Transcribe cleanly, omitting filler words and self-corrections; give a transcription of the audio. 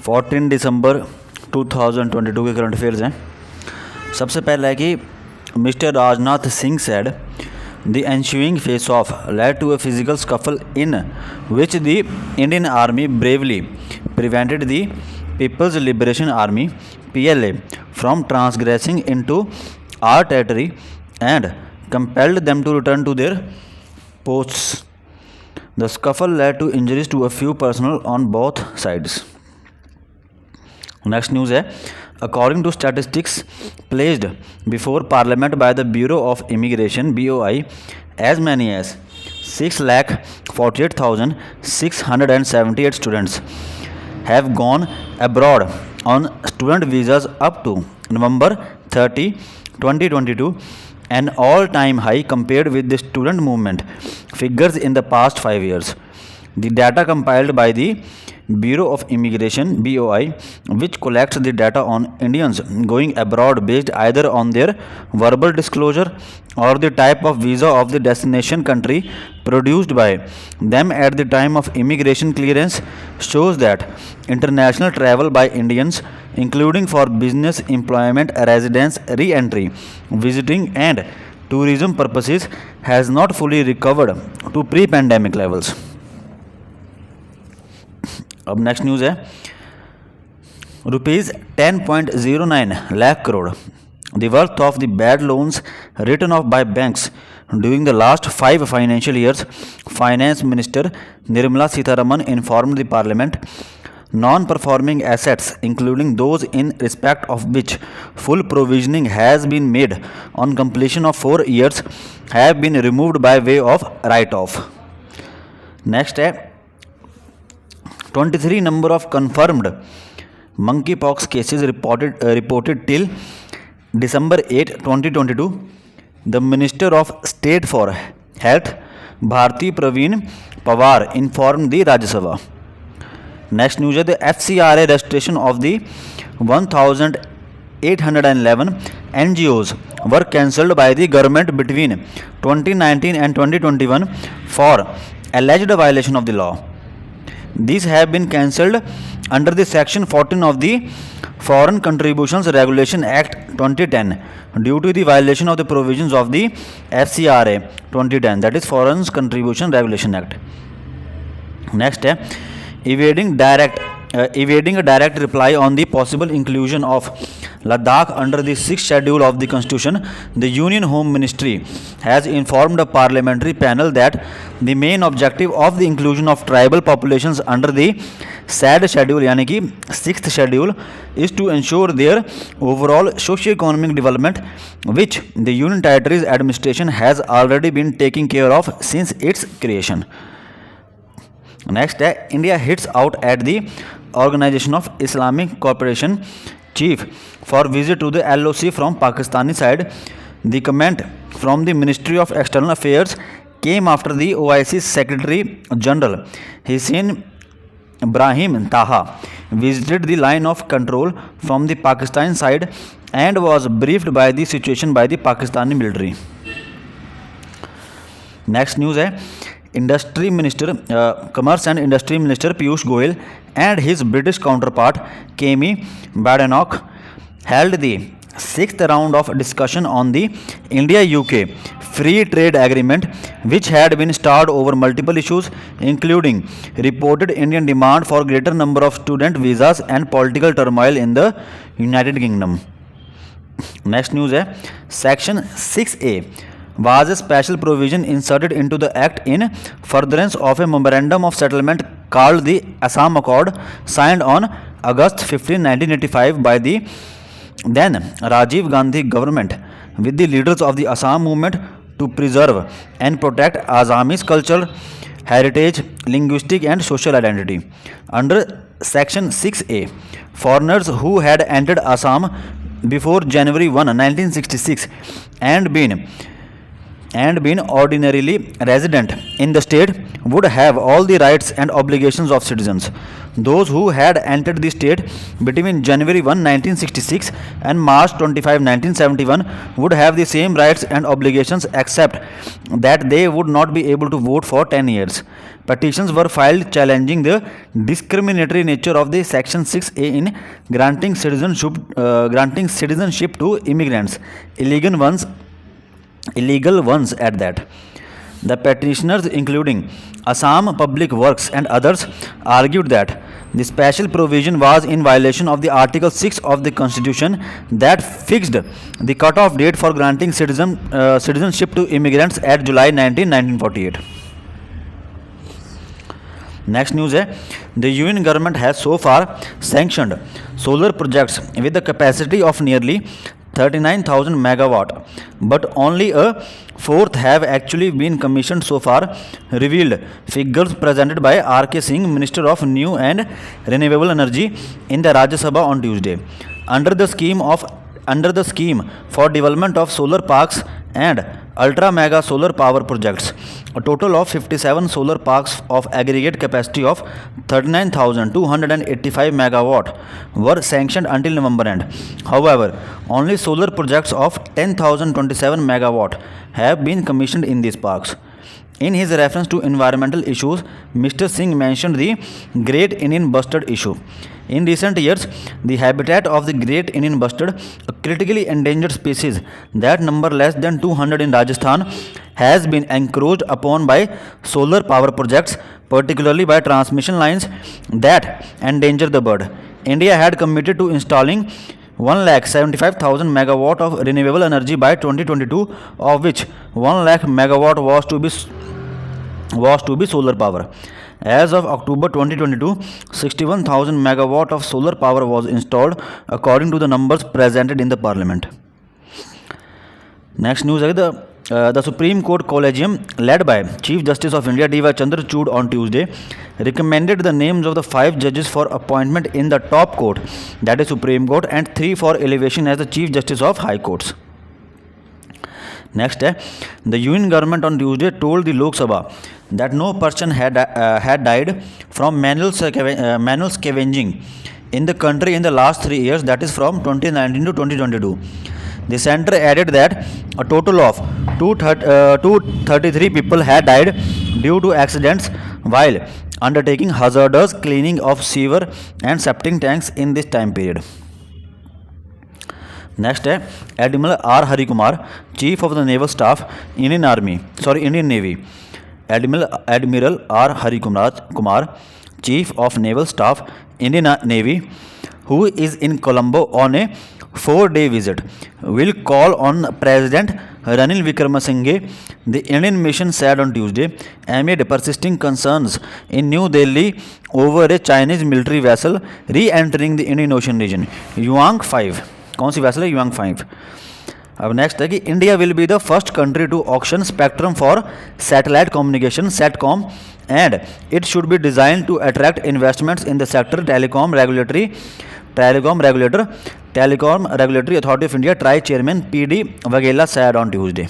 14 दिसंबर 2022 के current affairs हैं। सबसे पहला है कि mister Rajnath Singh said the ensuing face off led to a physical scuffle in which the Indian Army bravely prevented the People's Liberation Army PLA from transgressing into our territory and compelled them to return to their posts. The scuffle led to injuries to a few personnel on both sides. Next news है, according to statistics placed before Parliament by the Bureau of Immigration (BOI), as many as 6,48,678 students have gone abroad on student visas up to November 30, 2022, an all-time high compared with the student movement figures in the past 5 years. The data compiled by the Bureau of Immigration (BOI), which collects the data on Indians going abroad based either on their verbal disclosure or the type of visa of the destination country produced by them at the time of immigration clearance, shows that international travel by Indians, including for business, employment, residence, re-entry, visiting and tourism purposes, has not fully recovered to pre-pandemic levels. अब next news है, ₹10.09 lakh crore the worth of the bad loans written off by banks during the last 5 financial years. Finance Minister Nirmala Sitharaman informed the Parliament non-performing assets, including those in respect of which full provisioning has been made on completion of 4 years, have been removed by way of write-off. Next है, 23 number of confirmed monkeypox cases reported till December 8, 2022. The Minister of State for Health, Bharti Praveen Pawar, informed the Rajya Sabha. Next news है, the FCRA registration of the 1,811 NGOs were cancelled by the government between 2019 and 2021 for alleged violation of the law. These have been cancelled under the Section 14 of the Foreign Contributions Regulation Act 2010 due to the violation of the provisions of the FCRA 2010, that is Foreign Contribution Regulation Act. Next है, evading a direct reply on the possible inclusion of Ladakh under the 6th schedule of the Constitution, the Union Home Ministry has informed a parliamentary panel that the main objective of the inclusion of tribal populations under the said schedule, यानी कि 6th schedule, is to ensure their overall socio-economic development, which the Union Territories administration has already been taking care of since its creation. Next है, India hits out at the Organization of Islamic Cooperation chief for visit to the LOC from Pakistani side. The comment from the Ministry of External Affairs came after the OIC Secretary General Hussein Ibrahim Taha visited the line of control from the Pakistan side and was briefed by the situation by the Pakistani military. Next news है, industry minister commerce and industry minister Piyush Goyal and his British counterpart Kemi Badenoch held the 6th round of discussion on the India-UK Free Trade Agreement, which had been stalled over multiple issues, including reported Indian demand for greater number of student visas and political turmoil in the United Kingdom. Next news है, Section 6A was a special provision inserted into the Act in furtherance of a memorandum of settlement called the Assam Accord, signed on August 15, 1985 by the then Rajiv Gandhi government with the leaders of the Assam movement to preserve and protect Assamese culture, heritage, linguistic and social identity. Under Section 6A, foreigners who had entered Assam before January 1, 1966 and been and been ordinarily resident in the state would have all the rights and obligations of citizens. Those who had entered the state between January 1, 1966 and March 25, 1971 would have the same rights and obligations except that they would not be able to vote for 10 years. Petitions were filed challenging the discriminatory nature of the Section 6A in granting citizenship to immigrants, illegal ones at that. The petitioners, including Assam Public Works and others, argued that the special provision was in violation of the Article 6 of the Constitution that fixed the cut-off date for granting citizenship to immigrants at July 19, 1948. Next news है, the union government has so far sanctioned solar projects with the capacity of nearly 39,000 megawatt, but only a fourth have actually been commissioned so far, revealed figures presented by R.K. Singh, Minister of New and Renewable Energy, in the Rajya Sabha on Tuesday. Under the scheme for development of solar parks and ultra mega solar power projects, a total of 57 solar parks of aggregate capacity of 39,285 megawatt were sanctioned until November end. However, only solar projects of 10,027 megawatt have been commissioned in these parks. In his reference to environmental issues, Mr. Singh mentioned the Great Indian Bustard issue. In recent years, the habitat of the Great Indian Bustard, a critically endangered species that number less than 200 in Rajasthan, has been encroached upon by solar power projects, particularly by transmission lines that endanger the bird. India had committed to installing 1,75,000 megawatt of renewable energy by 2022, of which 1 lakh megawatt was to be solar power. As of October 2022, 61,000 megawatt of solar power was installed, according to the numbers presented in the Parliament. Next news is the Supreme Court Collegium, led by Chief Justice of India D.Y. Chandrachud on Tuesday, recommended the names of the 5 judges for appointment in the top court, that is Supreme Court, and 3 for elevation as the Chief Justice of High Courts. Next, the Union government on Tuesday told the Lok Sabha that no person had died from manual scavenging in the country in the last 3 years, that is from 2019 to 2022. The center added that a total of 233 people had died due to accidents while undertaking hazardous cleaning of sewer and septic tanks in this time period. Next है Admiral R. Hari Kumar, Chief of the Naval Staff, Indian Navy. Admiral R. Hari Kumar, Chief of Naval Staff, Indian Navy, who is in Colombo on a 4-day visit, will call on President Ranil Wickremesinghe, the Indian mission said on Tuesday, amid persisting concerns in New Delhi over a Chinese military vessel re-entering the Indian Ocean region. Yuang 5. कौन सी vessel है? युआंग 5. अब next है कि India will be the first country to auction spectrum for satellite communication satcom and it should be design to attract investments in the sector. Telecom regulatory authority of India TRAI chairman PD Vaghela said on Tuesday.